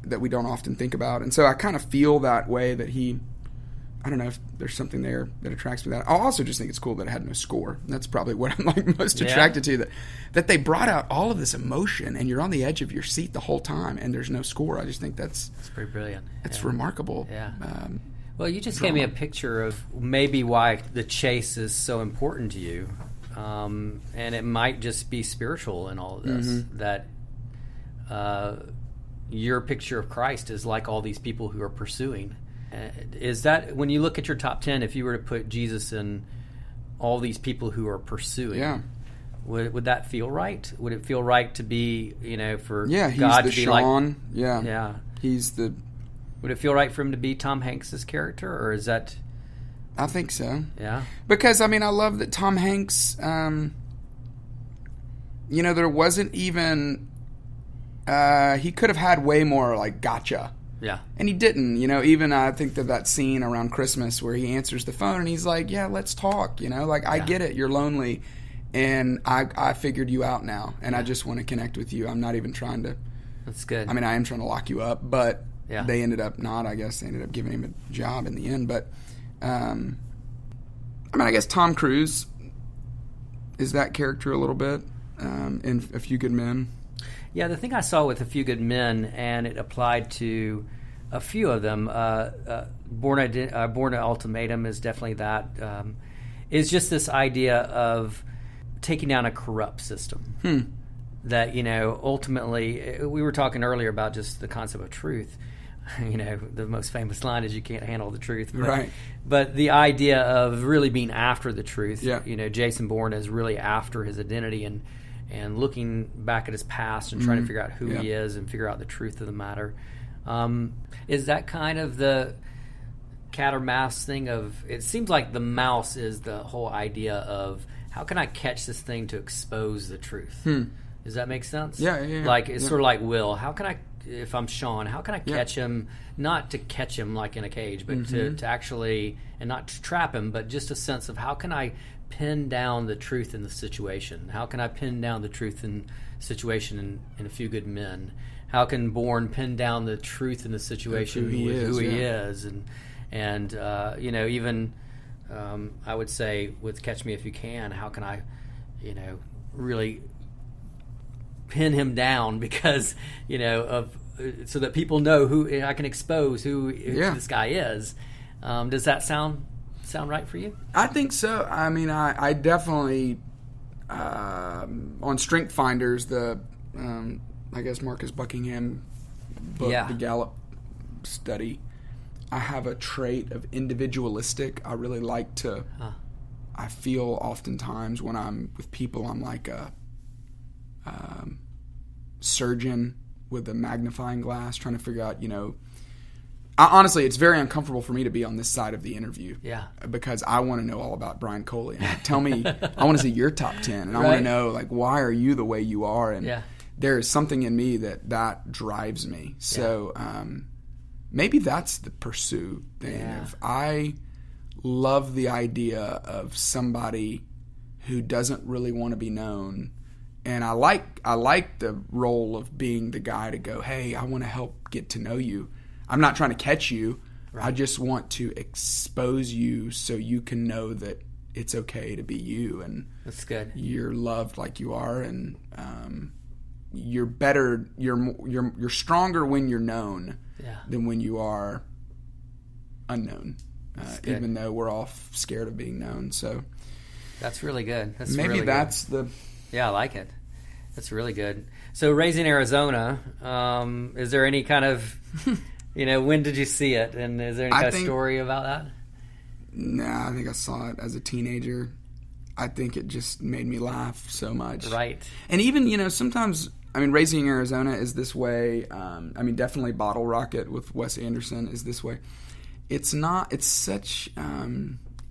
that we don't often think about. And so I kind of feel that way that I don't know if there's something there that attracts me to that. I also just think it's cool that it had no score. That's probably what I'm like most attracted to, that they brought out all of this emotion and you're on the edge of your seat the whole time and there's no score. I just think that's pretty brilliant. It's remarkable. Yeah. Well, you just gave me a picture of maybe why the chase is so important to you. And it might just be spiritual in all of this, that your picture of Christ is like all these people who are pursuing. Is that, when you look at your top 10, if you were to put Jesus in all these people who are pursuing, would that feel right? Would it feel right to be, for God to be Sean. like... He's the... Would it feel right for him to be Tom Hanks' character, or is that... I think so. Yeah. Because, I love that Tom Hanks, there wasn't even... he could have had way more, gotcha. Yeah. And he didn't, even I think that scene around Christmas where he answers the phone and he's like, yeah, let's talk, I get it, you're lonely, and I figured you out now, and I just want to connect with you. I'm not even trying to... That's good. I am trying to lock you up, but they ended up not, I guess. They ended up giving him a job in the end, but, I guess Tom Cruise is that character a little bit in A Few Good Men. Yeah, the thing I saw with A Few Good Men, and it applied to a few of them, Born to Ultimatum is definitely that, is just this idea of taking down a corrupt system. That, ultimately, we were talking earlier about just the concept of truth. The most famous line is, you can't handle the truth. But, right. But the idea of really being after the truth, yeah. Jason Bourne is really after his identity and looking back at his past and trying to figure out who he is and figure out the truth of the matter. Is that kind of the cat or mouse thing of, it seems like the mouse is the whole idea of, how can I catch this thing to expose the truth? Does that make sense? Yeah. Like, it's sort of like Will. How can I, if I'm Sean, how can I catch him, not to catch him like in a cage, but to actually, and not to trap him, but just a sense of, how can I pin down the truth in the situation? How can I pin down the truth in situation in A Few Good Men? How can Bourne pin down the truth in the situation who he is? And even I would say with Catch Me If You Can, how can I, really pin him down, because so that people know who I can expose who this guy is. Does that sound right for you? I think so. I definitely on Strength Finders, the I guess Marcus Buckingham book, the Gallup study, I have a trait of individualistic. I really like to I feel oftentimes when I'm with people, I'm like a surgeon with a magnifying glass trying to figure out, honestly, it's very uncomfortable for me to be on this side of the interview. Yeah. Because I want to know all about Brian Coley. And tell me, I want to see your top 10. And I want to know, why are you the way you are? And there is something in me that drives me. So maybe that's the pursue thing. Yeah. Of I love the idea of somebody who doesn't really want to be known. And I like the role of being the guy to go, hey, I want to help get to know you. I'm not trying to catch you. Right. I just want to expose you so you can know that it's okay to be you, and that's good. You're loved like you are, and you're better. You're stronger when you're known than when you are unknown. Even though we're all scared of being known. So that's really good. Yeah, I like it. That's really good. So, Raising Arizona, is there any kind of, when did you see it? And is there any kind of story about that? Nah, I think I saw it as a teenager. I think it just made me laugh so much. Right. And even, sometimes, Raising Arizona is this way. Definitely Bottle Rocket with Wes Anderson is this way. It's such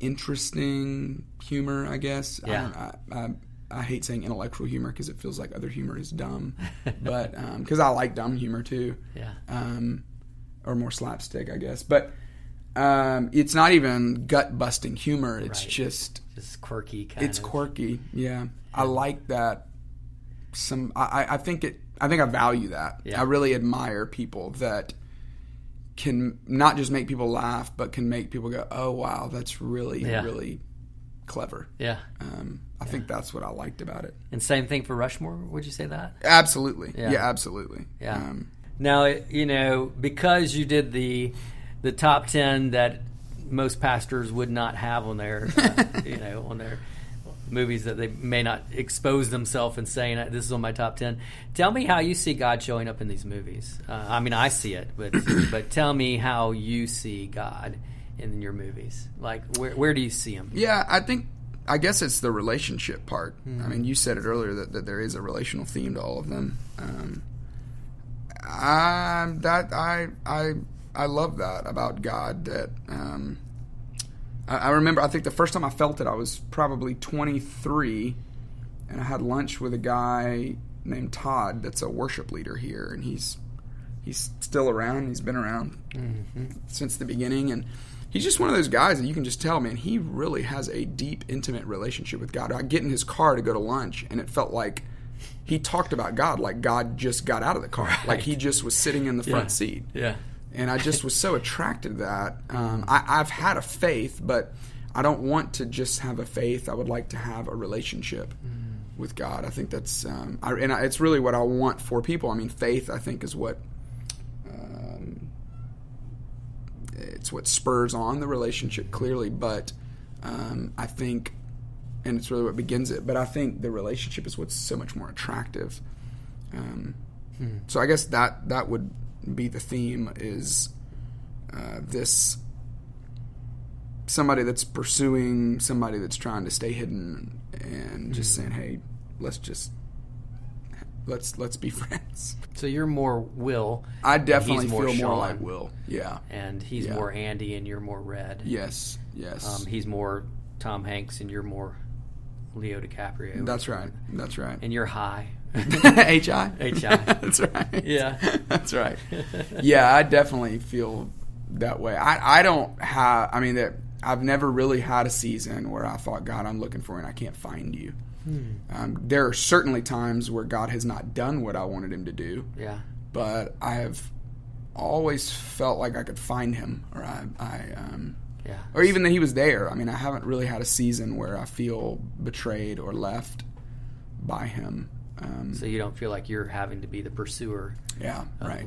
interesting humor, I guess. Yeah. I hate saying intellectual humor because it feels like other humor is dumb, but because I like dumb humor too, or more slapstick, I guess. But it's not even gut busting humor; it's just quirky. It's quirky, yeah. I like that. I think it. I value that. Yeah. I really admire people that can not just make people laugh, but can make people go, "Oh wow, that's really really clever." Yeah. I think that's what I liked about it. And same thing for Rushmore. Would you say that? Absolutely. Yeah. Yeah, absolutely. Yeah. Now, because you did the top 10 that most pastors would not have on their, on their movies that they may not expose themselves and saying, "This is on my top 10." Tell me how you see God showing up in these movies. I see it, but tell me how you see God in your movies. Like, where do you see him? Yeah, I guess it's the relationship part. I mean, you said it earlier that there is a relational theme to all of them. I love that about God. That I remember. I think the first time I felt it, I was probably 23, and I had lunch with a guy named Todd. That's a worship leader here, and he's still around. He's been around since the beginning, and he's just one of those guys that you can just tell, man, he really has a deep, intimate relationship with God. I get in his car to go to lunch, and it felt like he talked about God like God just got out of the car. Right. Like he just was sitting in the front seat. Yeah. And I just was so attracted to that. I've had a faith, but I don't want to just have a faith. I would like to have a relationship with God. I think that's it's really what I want for people. I mean, faith, I think, is what it's what spurs on the relationship clearly. But I think, and it's really what begins it. But I think the relationship is what's so much more attractive. So I guess that would be the theme, is this somebody that's pursuing somebody that's trying to stay hidden and just saying, "Hey, let's be friends." So you're more Will. I definitely feel more Sean, like Will. Yeah. And he's more Andy and you're more Red. Yes. He's more Tom Hanks and you're more Leo DiCaprio. That's right. And you're High. H.I.? H.I. That's right. Yeah. That's right. Yeah, I definitely feel that way. I don't have, I mean, I've never really had a season where I thought, "God, I'm looking for you and I can't find you." There are certainly times where God has not done what I wanted him to do. Yeah. But I have always felt like I could find him, or or even that he was there. I mean, I haven't really had a season where I feel betrayed or left by him. So you don't feel like you're having to be the pursuer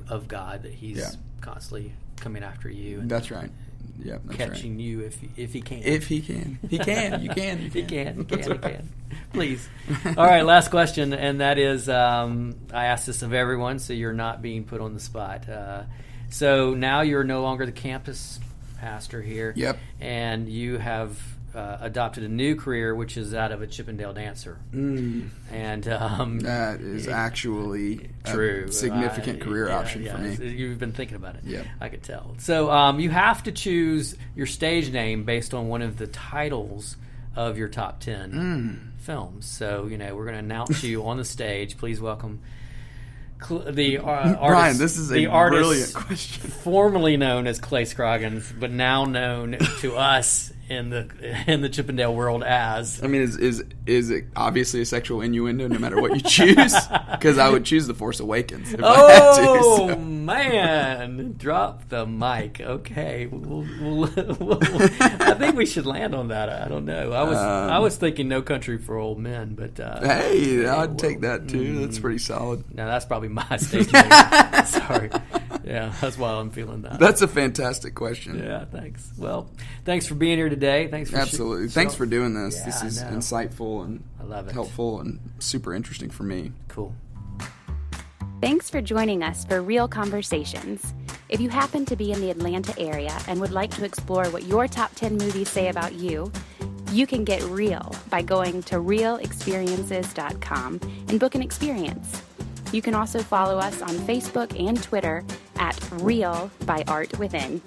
of God, that he's constantly coming after you. And that's right. Yeah, that's catching you if he can. If he can. He can. You can. He can. Please. All right, last question, and that is, I asked this of everyone, so you're not being put on the spot. So now you're no longer the campus pastor here. Yep. And you have adopted a new career, which is that of a Chippendale dancer. And that is actually true. A significant career option for me. You've been thinking about it. Yeah, I could tell. So you have to choose your stage name based on one of the titles of your top 10 films. So we're going to announce you on the stage. Please welcome the artist. Brian, this is a brilliant question. Formerly known as Clay Scroggins, but now known to us in the Chippendale world as. I mean, is it obviously a sexual innuendo no matter what you choose? Because I would choose The Force Awakens if I had to. So. Man, drop the mic. Okay, I think we should land on that. I don't know. I was thinking No Country for Old Men, but hey, I'd take that too. That's pretty solid. No, that's probably my stage name. Sorry. Yeah, that's why I'm feeling that. That's a fantastic question. Yeah, thanks. Well, thanks for being here today. Thanks for absolutely. Thanks for doing this. Yeah, this is insightful and I love it. Helpful and super interesting for me. Cool. Thanks for joining us for Real Conversations. If you happen to be in the Atlanta area and would like to explore what your top 10 movies say about you, you can get real by going to realexperiences.com and book an experience. You can also follow us on Facebook and Twitter at Real by Art Within.